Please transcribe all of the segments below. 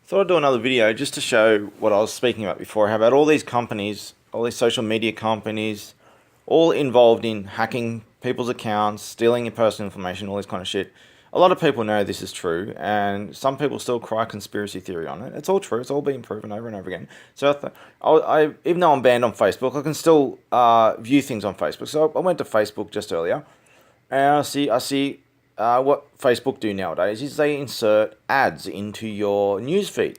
Thought I'd do another video just to show what I was speaking about before, how about all these companies, all these social media companies, all involved in hacking people's accounts, stealing your personal information, all this kind of shit. A lot of people know this is true, and some people still cry conspiracy theory on it. It's all true. It's all been proven over and over again. So even though I'm banned on Facebook, I can still view things on Facebook. So I went to Facebook just earlier, and I see what Facebook do nowadays is they insert ads into your newsfeed,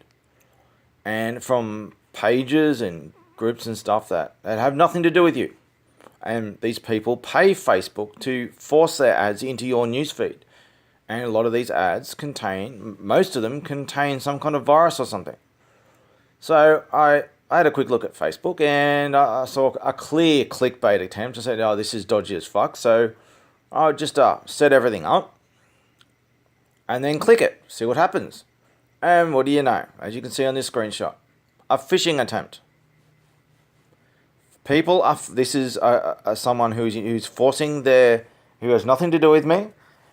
and from pages and groups and stuff that have nothing to do with you. And these people pay Facebook to force their ads into your newsfeed. And a lot of these ads most of them contain some kind of virus or something. So I had a quick look at Facebook, and I saw a clear clickbait attempt. I said, oh, this is dodgy as fuck. So I just set everything up and then click it, see what happens. And what do you know? As you can see on this screenshot, a phishing attempt. This is someone who's forcing who has nothing to do with me,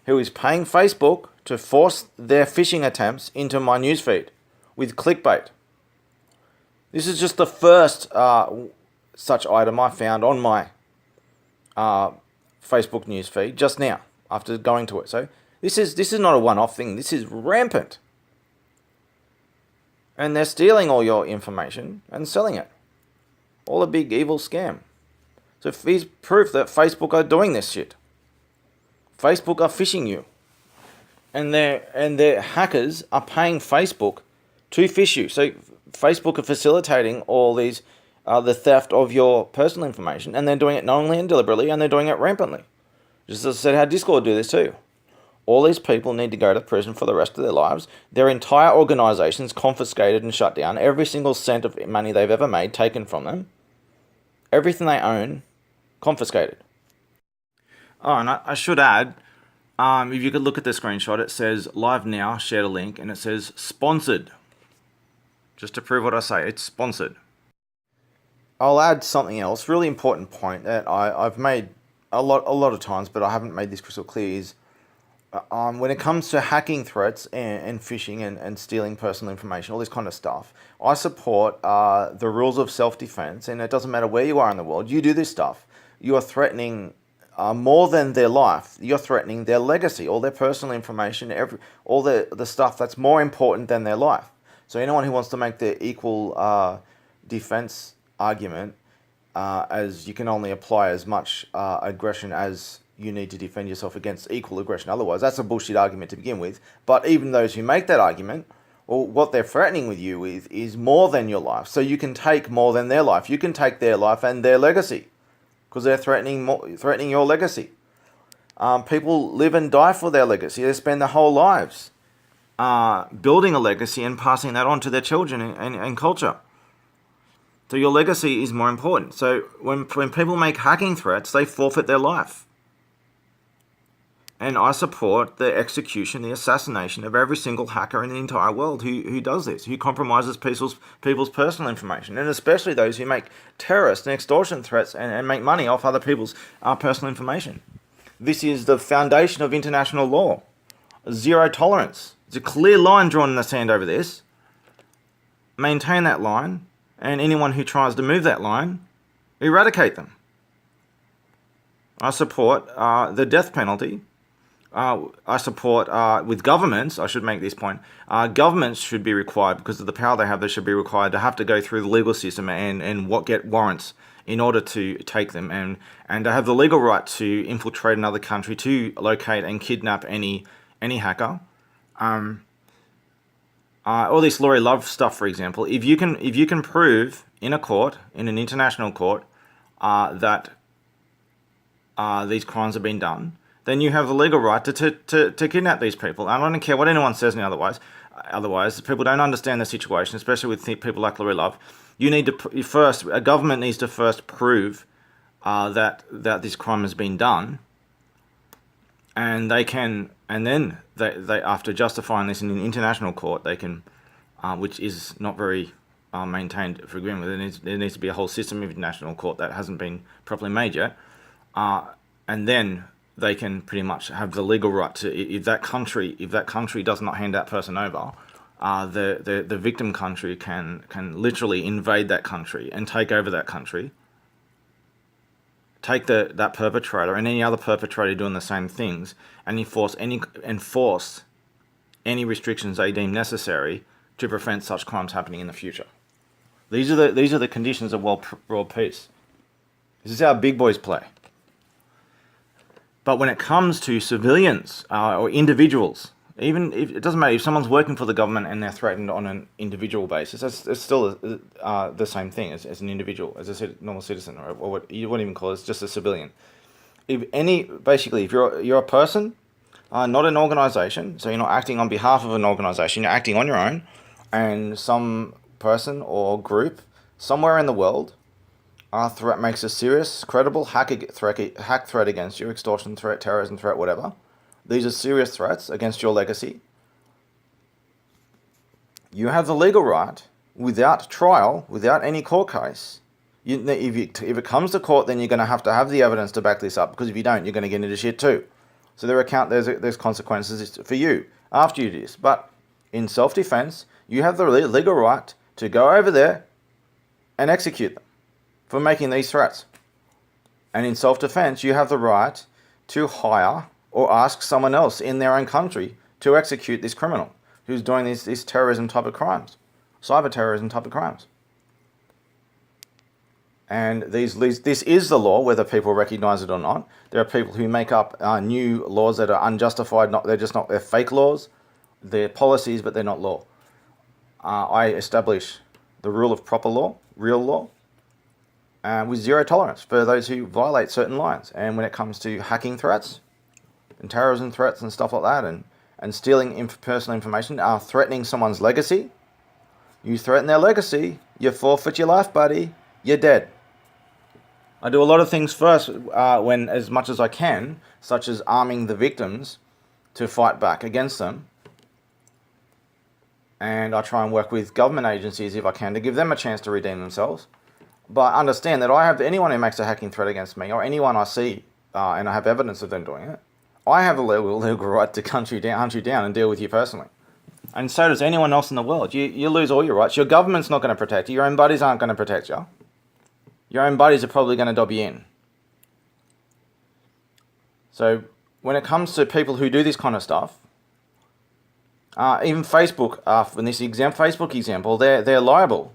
who is paying Facebook to force their phishing attempts into my newsfeed with clickbait. This is just the first such item I found on my Facebook newsfeed just now after going to it. So this is not a one-off thing. This is rampant, and they're stealing all your information and selling it. All a big evil scam. So here's proof that Facebook are doing this shit. Facebook are phishing you, and their hackers are paying Facebook to phish you. So Facebook are facilitating all these the theft of your personal information, and they're doing it knowingly and deliberately, and they're doing it rampantly. Just as I said, how Discord do this too. All these people need to go to prison for the rest of their lives. Their entire organizations confiscated and shut down. Every single cent of money they've ever made taken from them. Everything they own confiscated. Oh, and I should add, if you could look at the screenshot, it says live now, shared a link, and it says sponsored. Just to prove what I say, it's sponsored. I'll add something else, really important point that I've made a lot of times, but I haven't made this crystal clear, is when it comes to hacking threats and phishing and stealing personal information, all this kind of stuff, I support the rules of self-defense, and it doesn't matter where you are in the world, you do this stuff. You are threatening more than their life. You're threatening their legacy, all their personal information, all the stuff that's more important than their life. So anyone who wants to make the equal defense argument, as you can only apply as much aggression as you need to defend yourself against equal aggression. Otherwise, that's a bullshit argument to begin with. But even those who make that argument, well, what they're threatening with you with is more than your life. So you can take more than their life. You can take their life and their legacy, because they're threatening your legacy. People live and die for their legacy. They spend their whole lives building a legacy and passing that on to their children and culture. So your legacy is more important. So when people make hacking threats, they forfeit their life. And I support the execution, the assassination of every single hacker in the entire world who does this, who compromises people's personal information, and especially those who make terrorist and extortion threats and make money off other people's personal information. This is the foundation of international law. Zero tolerance. There's a clear line drawn in the sand over this. Maintain that line, and anyone who tries to move that line, eradicate them. I support the death penalty. I support, with governments, I should make this point, governments should be required, because of the power they have, they should be required to have to go through the legal system and get warrants in order to take them, and to have the legal right to infiltrate another country, to locate and kidnap any hacker. All this Lori Love stuff, for example, if you can prove in a court, in an international court, that these crimes have been done, then you have the legal right to kidnap these people. And I don't care what anyone says now otherwise. People don't understand the situation, especially with people like Lori Love. You need to first, a government needs to first prove that this crime has been done, and then they after justifying this in an international court, they can, which is not very maintained for agreement with. There needs to be a whole system of international court that hasn't been properly made yet, and then they can pretty much have the legal right to, if that country does not hand that person over, the victim country can literally invade that country and take over that country, take that perpetrator and any other perpetrator doing the same things, and enforce any restrictions they deem necessary to prevent such crimes happening in the future. These are the conditions of world peace. This is how big boys play. But when it comes to civilians or individuals, even if it doesn't matter if someone's working for the government and they're threatened on an individual basis, it's still the same thing as an individual, as a normal citizen, or what you wouldn't even call it, it's just a civilian. If you're a person, not an organization, so you're not acting on behalf of an organization, you're acting on your own, and some person or group somewhere in the world makes a serious, credible hack threat against you, extortion threat, terrorism threat, whatever. These are serious threats against your legacy. You have the legal right, without trial, without any court case. If it comes to court, then you're going to have the evidence to back this up, because if you don't, you're going to get into shit too. So there's consequences for you after you do this. But in self-defense, you have the legal right to go over there and execute them for making these threats. And in self-defense, you have the right to hire or ask someone else in their own country to execute this criminal who's doing these terrorism type of crimes, cyber terrorism type of crimes. And this is the law, whether people recognize it or not. There are people who make up new laws that are unjustified. They're fake laws. They're policies, but they're not law. I establish the rule of proper law, real law, with zero tolerance for those who violate certain lines. And when it comes to hacking threats and terrorism threats and stuff like that, and stealing personal information, threatening someone's legacy, you threaten their legacy, you forfeit your life, buddy. You're dead. I do a lot of things first, as much as I can, such as arming the victims to fight back against them. And I try and work with government agencies if I can to give them a chance to redeem themselves. But understand that I have anyone who makes a hacking threat against me, or anyone I see, and I have evidence of them doing it, I have the legal right to hunt you down and deal with you personally. And so does anyone else in the world. You lose all your rights. Your government's not going to protect you. Your own buddies aren't going to protect you. Your own buddies are probably going to dob you in. So when it comes to people who do this kind of stuff, even Facebook, in this Facebook example, they're liable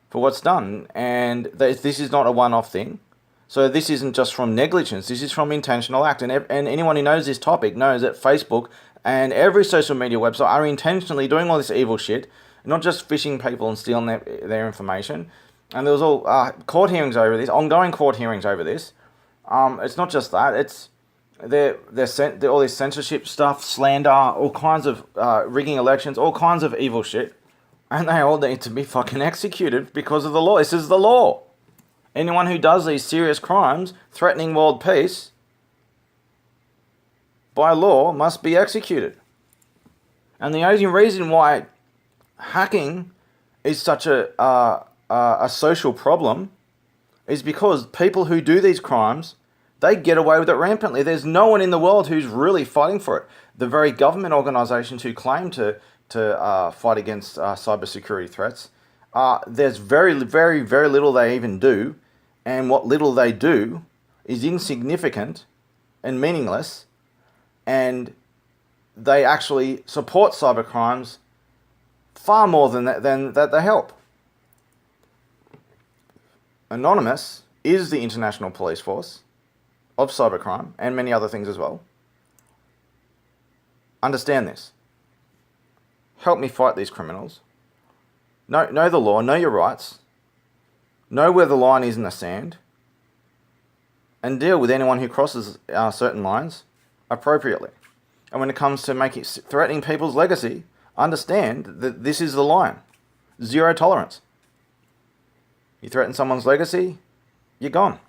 for what's done. And this is not a one-off thing. So this isn't just from negligence. This is from intentional act. And anyone who knows this topic knows that Facebook and every social media website are intentionally doing all this evil shit, not just phishing people and stealing their information. And there was all court hearings over this, ongoing court hearings over this. It's not just that. It's all this censorship stuff, slander, all kinds of rigging elections, all kinds of evil shit. And they all need to be fucking executed because of the law. This is the law. Anyone who does these serious crimes, threatening world peace, by law, must be executed. And the only reason why hacking is such a social problem is because people who do these crimes, they get away with it rampantly. There's no one in the world who's really fighting for it. The very government organizations who claim to fight against cybersecurity threats, there's very, very, very little they even do. And what little they do is insignificant and meaningless. And they actually support cyber crimes far more than that they help. Anonymous is the international police force of cybercrime and many other things as well. Understand this. Help me fight these criminals. Know the law, know your rights, know where the line is in the sand, and deal with anyone who crosses certain lines appropriately. And when it comes to threatening people's legacy, understand that this is the line. Zero tolerance. You threaten someone's legacy, you're gone.